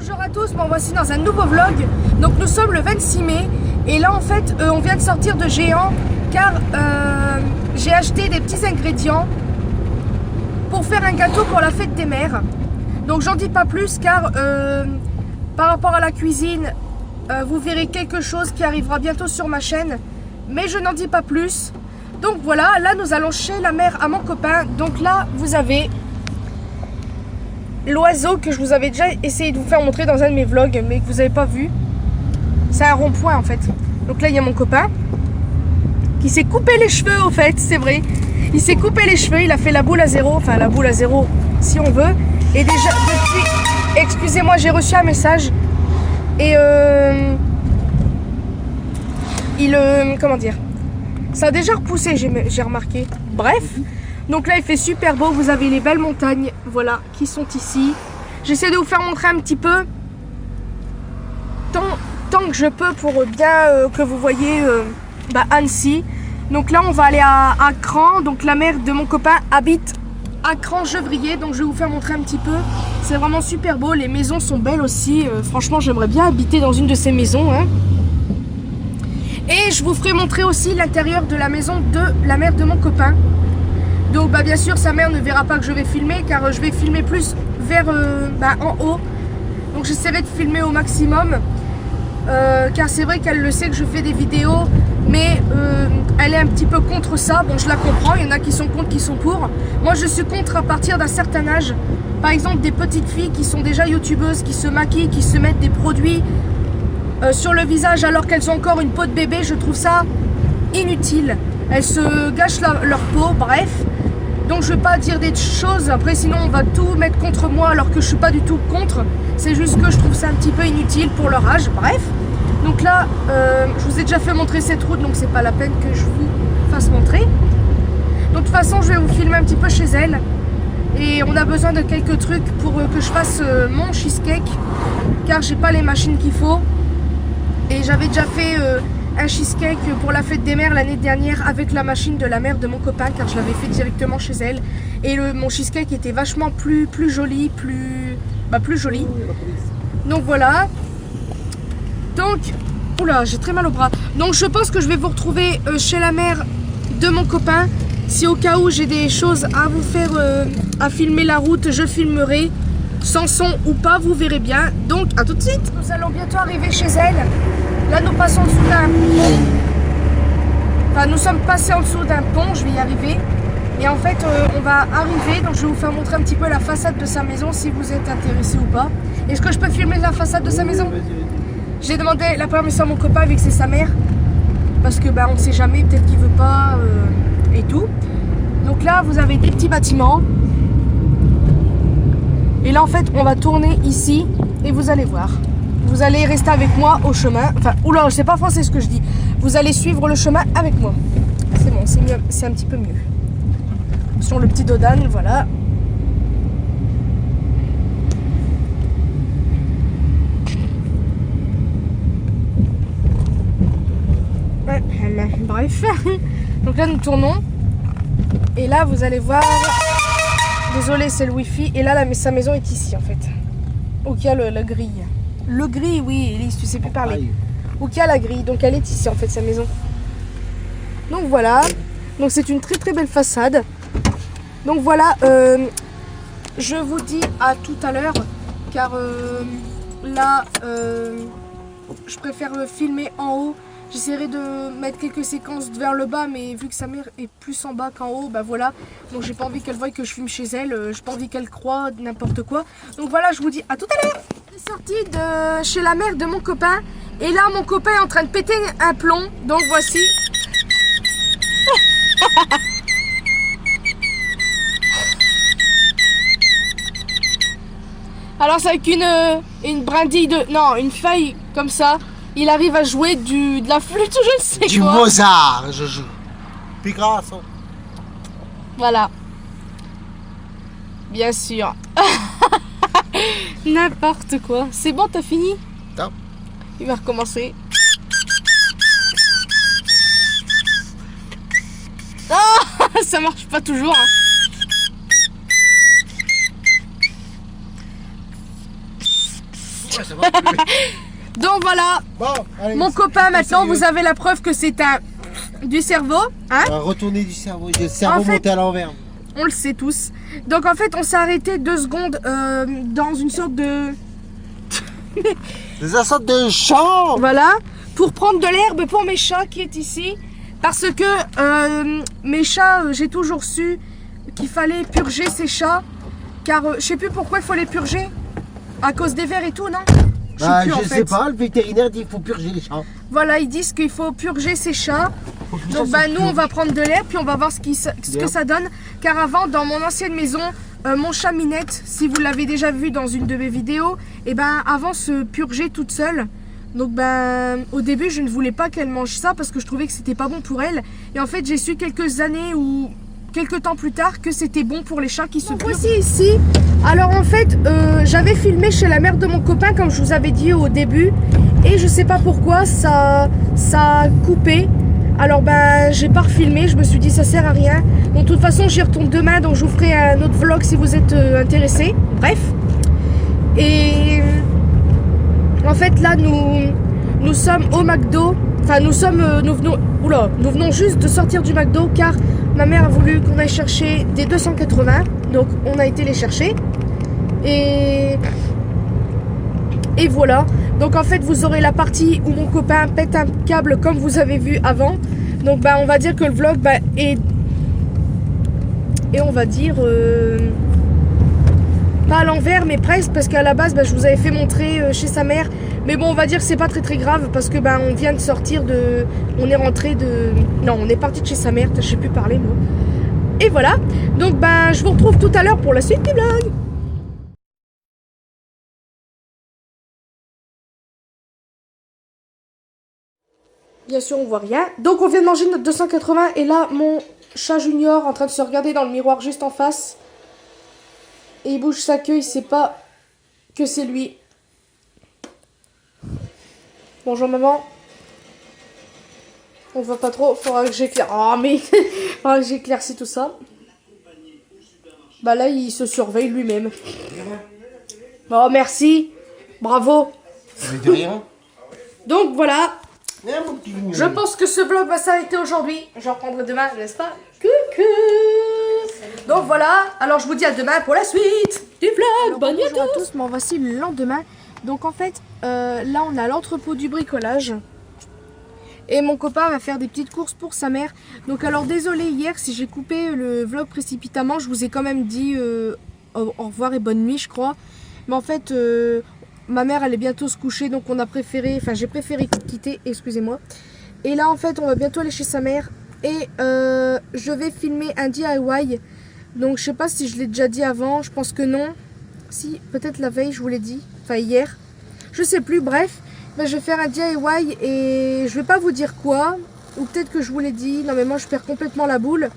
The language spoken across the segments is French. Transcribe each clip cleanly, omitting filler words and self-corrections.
Bonjour à tous, bon, voici dans un nouveau vlog. Donc nous sommes le 26 mai et là en fait on vient de sortir de Géant car j'ai acheté des petits ingrédients pour faire un gâteau pour la fête des mères. Donc j'en dis pas plus car par rapport à la cuisine vous verrez quelque chose qui arrivera bientôt sur ma chaîne, mais je n'en dis pas plus. Donc voilà, là nous allons chez la mère à mon copain. Donc là vous avez l'oiseau que je vous avais déjà essayé de vous faire montrer dans un de mes vlogs mais que vous n'avez pas vu. C'est un rond-point en fait. Donc là il y a mon copain qui s'est coupé les cheveux au fait, c'est vrai. Il s'est coupé les cheveux, il a fait la boule à zéro, enfin la boule à zéro si on veut. Et déjà depuis, excusez-moi, j'ai reçu un message et comment dire, ça a déjà repoussé, j'ai remarqué. Bref, donc là il fait super beau, vous avez les belles montagnes, voilà, qui sont ici. J'essaie de vous faire montrer un petit peu tant que je peux pour bien que vous voyez Annecy. Donc là on va aller à Cran, donc la mère de mon copain habite à Cran-Gevrier, donc je vais vous faire montrer un petit peu. C'est vraiment super beau, les maisons sont belles aussi, franchement j'aimerais bien habiter dans une de ces maisons hein. Et je vous ferai montrer aussi l'intérieur de la maison de la mère de mon copain. Donc bien sûr sa mère ne verra pas que je vais filmer car je vais filmer plus vers en haut. Donc j'essaierai de filmer au maximum car c'est vrai qu'elle le sait que je fais des vidéos, mais elle est un petit peu contre ça. Bon, je la comprends, il y en a qui sont contre, qui sont pour. Moi je suis contre à partir d'un certain âge. Par exemple des petites filles qui sont déjà youtubeuses, qui se maquillent, qui se mettent des produits sur le visage alors qu'elles ont encore une peau de bébé, je trouve ça inutile. Elles se gâchent leur peau, bref. Donc je vais pas dire des choses, après sinon on va tout mettre contre moi alors que je suis pas du tout contre. C'est juste que je trouve ça un petit peu inutile pour leur âge, bref. Donc là, je vous ai déjà fait montrer cette route, donc c'est pas la peine que je vous fasse montrer. Donc de toute façon je vais vous filmer un petit peu chez elle. Et on a besoin de quelques trucs pour que je fasse mon cheesecake, car j'ai pas les machines qu'il faut. Et j'avais déjà fait un cheesecake pour la fête des mères l'année dernière avec la machine de la mère de mon copain, car je l'avais fait directement chez elle. Et mon cheesecake était vachement plus joli, plus joli. Donc voilà. Donc, oula, j'ai très mal au bras. Donc je pense que je vais vous retrouver chez la mère de mon copain. Si au cas où j'ai des choses à vous faire, à filmer la route, je filmerai. Sans son ou pas, vous verrez bien. Donc, à tout de suite. Nous allons bientôt arriver chez elle. Là, nous passons en dessous d'un pont. Enfin, nous sommes passés en dessous d'un pont, je vais y arriver. Et en fait, on va arriver. Donc, je vais vous faire montrer un petit peu la façade de sa maison, si vous êtes intéressé ou pas. Est-ce que je peux filmer la façade de sa maison? J'ai demandé la permission à mon copain, vu que c'est sa mère. Parce que, on ne sait jamais, peut-être qu'il veut pas et tout. Donc là, vous avez des petits bâtiments. Et là en fait on va tourner ici et vous allez voir. Vous allez rester avec moi au chemin. Enfin, oula, je sais pas français ce que je dis. Vous allez suivre le chemin avec moi. C'est bon, c'est mieux, c'est un petit peu mieux. Sur le petit Dodane, voilà. Ouais, bref. Donc là nous tournons. Et là vous allez voir. Désolé, c'est le wifi. Et là, sa maison est ici en fait. Où il y a la grille. Le grille, oui, Elise, tu sais plus parler. Où il y a la grille. Donc elle est ici en fait, sa maison. Donc voilà. Donc c'est une très très belle façade. Donc voilà. Je vous dis à tout à l'heure. Car là, je préfère filmer en haut. J'essaierai de mettre quelques séquences vers le bas, mais vu que sa mère est plus en bas qu'en haut, voilà. Donc j'ai pas envie qu'elle voie que je filme chez elle, j'ai pas envie qu'elle croie n'importe quoi. Donc voilà, je vous dis à tout à l'heure. Je suis sortie de chez la mère de mon copain, et là mon copain est en train de péter un plomb, donc voici. Alors c'est avec une brindille une feuille comme ça. Il arrive à jouer de la flûte, je ne sais quoi. Du Mozart, je joue. Picasso. Voilà. Bien sûr. N'importe quoi. C'est bon, t'as fini? Non. Il va recommencer. Ah, ça marche pas toujours. Hein. Ça va plus. Donc voilà, Bon, allez, mon copain, maintenant, vous avez la preuve que c'est un du cerveau. Hein? Retourner du cerveau. Le cerveau En fait, monté à l'envers. on le sait tous. Donc en fait, on s'est arrêté 2 secondes dans une sorte de... Des assortes de champs. Voilà, pour prendre de l'herbe pour mes chats qui est ici. Parce que mes chats, j'ai toujours su qu'il fallait purger ces chats. Car je sais plus pourquoi il faut les purger. À cause des vers et tout, non? Bah, plus, en je sais fait. pas, le vétérinaire dit qu'il faut purger les champs. Voilà, ils disent qu'il faut purger ces chats. Donc bah, nous, on va prendre de l'herbe, puis on va voir ce que ça donne. Car avant, dans mon ancienne maison, mon chat Minette, si vous l'avez déjà vu dans une de mes vidéos, et ben avant se purgeait toute seule. Donc ben au début, je ne voulais pas qu'elle mange ça parce que je trouvais que c'était pas bon pour elle. Et en fait, j'ai su quelques années ou quelques temps plus tard que c'était bon pour les chats qui se purgent. Voici ici. Alors en fait, j'avais filmé chez la mère de mon copain comme je vous avais dit au début. Et je sais pas pourquoi ça a coupé. Alors ben j'ai pas refilmé, je me suis dit ça sert à rien. Donc de toute façon j'y retourne demain, donc je vous ferai un autre vlog si vous êtes intéressés. Bref. Et en fait là nous sommes au McDo. Enfin nous venons juste de sortir du McDo car ma mère a voulu qu'on aille chercher des 280. Donc on a été les chercher. Et voilà. Donc en fait vous aurez la partie où mon copain pète un câble comme vous avez vu avant. Donc bah on va dire que le vlog est... Et on va dire... pas à l'envers mais presque parce qu'à la base je vous avais fait montrer chez sa mère. Mais bon on va dire que c'est pas très grave parce que on vient de sortir de... On est rentré de... Non on est parti de chez sa mère, je sais plus parler moi. Et voilà. Donc je vous retrouve tout à l'heure pour la suite du vlog. Bien sûr, on voit rien. Donc, on vient de manger notre 280. Et là, mon chat junior en train de se regarder dans le miroir juste en face. Et il bouge sa queue. Il sait pas que c'est lui. Bonjour, maman. On voit pas trop. Faudra que j'éclaire. Oh, mais... Faudra que j'éclaircis tout ça. Bah là, il se surveille lui-même. Oh, merci. Bravo. De rien. Donc, voilà. Je pense que ce vlog va s'arrêter aujourd'hui. J'en reprendrai demain, n'est-ce pas? Coucou. Donc voilà, alors je vous dis à demain pour la suite du vlog. Bonne nuit à tous. Bon, voici le lendemain. Donc en fait, là on a l'entrepôt du bricolage. Et mon copain va faire des petites courses pour sa mère. Donc alors désolé hier si j'ai coupé le vlog précipitamment. Je vous ai quand même dit au revoir et bonne nuit je crois. Mais en fait... ma mère elle est bientôt se coucher donc on a préféré, j'ai préféré quitter, excusez-moi. Et là en fait on va bientôt aller chez sa mère et je vais filmer un DIY. Donc je sais pas si je l'ai déjà dit avant, je pense que non. Si, peut-être la veille je vous l'ai dit, enfin hier. Je sais plus, bref. Je vais faire un DIY et je vais pas vous dire quoi. Ou peut-être que je vous l'ai dit, non mais moi je perds complètement la boule.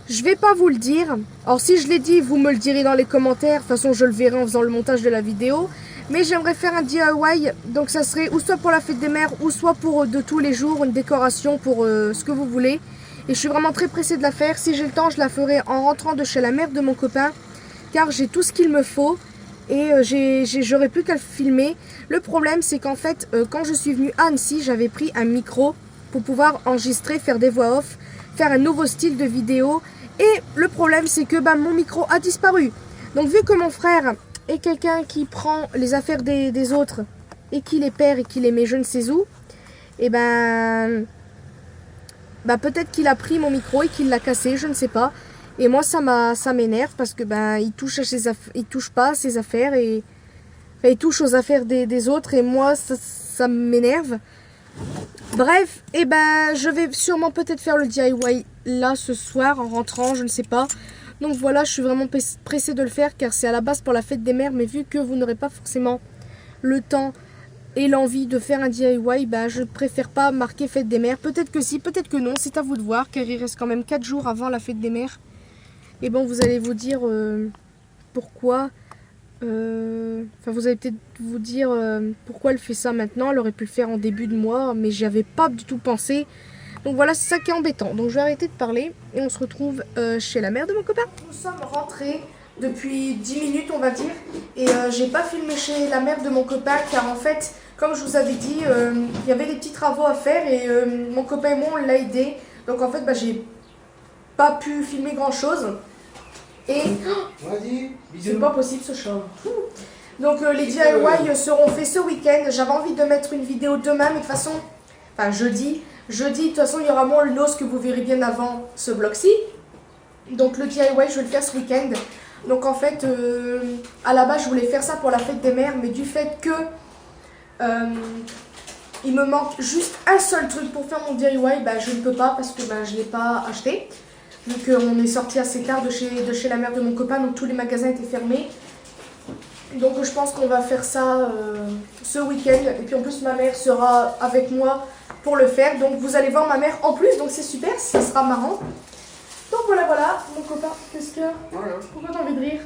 Je vais pas vous le dire. Alors si je l'ai dit, vous me le direz dans les commentaires. De toute façon je le verrai en faisant le montage de la vidéo. Mais j'aimerais faire un DIY, donc ça serait ou soit pour la fête des mères, ou soit pour de tous les jours, une décoration pour ce que vous voulez. Et je suis vraiment très pressée de la faire. Si j'ai le temps, je la ferai en rentrant de chez la mère de mon copain. Car j'ai tout ce qu'il me faut. Et j'aurais plus qu'à le filmer. Le problème, c'est qu'en fait, quand je suis venue à Annecy, j'avais pris un micro pour pouvoir enregistrer, faire des voix off, faire un nouveau style de vidéo. Et le problème, c'est que mon micro a disparu. Donc vu que mon frère... et quelqu'un qui prend les affaires des autres et qui les perd et qui les met je ne sais où, et peut-être qu'il a pris mon micro et qu'il l'a cassé, je ne sais pas. Et moi ça m'énerve parce que il touche pas à ses affaires et il touche aux affaires des autres et moi ça m'énerve. Bref, je vais sûrement peut-être faire le DIY là ce soir en rentrant, je ne sais pas. Donc voilà, je suis vraiment pressée de le faire car c'est à la base pour la fête des mères. Mais vu que vous n'aurez pas forcément le temps et l'envie de faire un DIY, je préfère pas marquer fête des mères. Peut-être que si, peut-être que non, c'est à vous de voir car il reste quand même 4 jours avant la fête des mères. Et bon, vous allez vous dire pourquoi. Vous allez peut-être vous dire pourquoi elle fait ça maintenant. Elle aurait pu le faire en début de mois, mais j'y avais pas du tout pensé. Donc voilà, c'est ça qui est embêtant. Donc je vais arrêter de parler et on se retrouve chez la mère de mon copain. Nous sommes rentrés. depuis 10 minutes on va dire. Et j'ai pas filmé chez la mère de mon copain car en fait, comme je vous avais dit, il y avait des petits travaux à faire et mon copain et moi on l'a aidé. Donc en fait, bah, j'ai pas pu filmer grand chose. Et Vas-y, c'est bisous. pas possible ce chat. Donc les DIY seront faits ce week-end. J'avais envie de mettre une vidéo demain, mais de toute façon, enfin jeudi. Jeudi, de toute façon, il y aura moins le l'os que vous verrez bien avant ce vlog-ci. Donc le DIY, je vais le faire ce week-end. Donc en fait, à la base, je voulais faire ça pour la fête des mères, mais du fait que il me manque juste un seul truc pour faire mon DIY, bah, je ne peux pas parce que bah, je ne l'ai pas acheté. Vu qu'on est sorti assez tard de chez la mère de mon copain, donc tous les magasins étaient fermés. Donc je pense qu'on va faire ça ce week-end. Et puis en plus ma mère sera avec moi pour le faire. Donc vous allez voir ma mère en plus, donc c'est super, ça sera marrant. Donc voilà, mon copain, qu'est-ce que... Voilà. Pourquoi t'as envie de rire?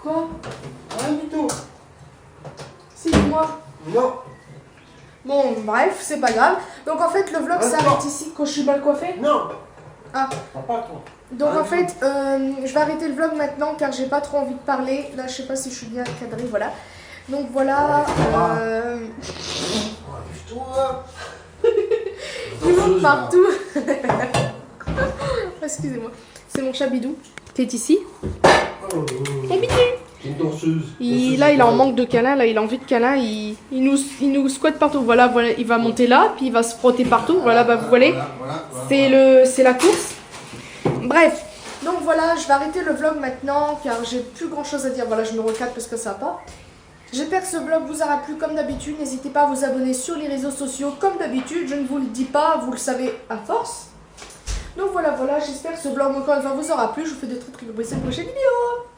Quoi? Rien du tout. Si, dis-moi. Non. Bon, bref, c'est pas grave. Donc en fait, le vlog Attends. s'arrête ici quand je suis mal coiffée. Non. Ah. Pas toi. Donc Ah, en fait, je vais arrêter le vlog maintenant car j'ai pas trop envie de parler. Là, je sais pas si je suis bien cadrée, voilà. Donc voilà. Toi. Il monte partout. Excusez-moi. C'est mon chat Bidou qui est ici. Oh, Mon Bidou. c'est une danseuse. Là, il est en manque de câlin. Là, il a envie de câlin. Il nous squatte partout. Voilà, il va monter là, puis il va se frotter partout. Voilà, bah vous voyez. C'est la course. Bref. Donc voilà, je vais arrêter le vlog maintenant car j'ai plus grand chose à dire. Voilà, je me recadre parce que ça va pas. J'espère que ce vlog vous aura plu comme d'habitude. N'hésitez pas à vous abonner sur les réseaux sociaux comme d'habitude. Je ne vous le dis pas, vous le savez à force. Donc voilà, j'espère que ce vlog encore une fois vous aura plu. Je vous fais de très très gros bisous. À une prochaine vidéo.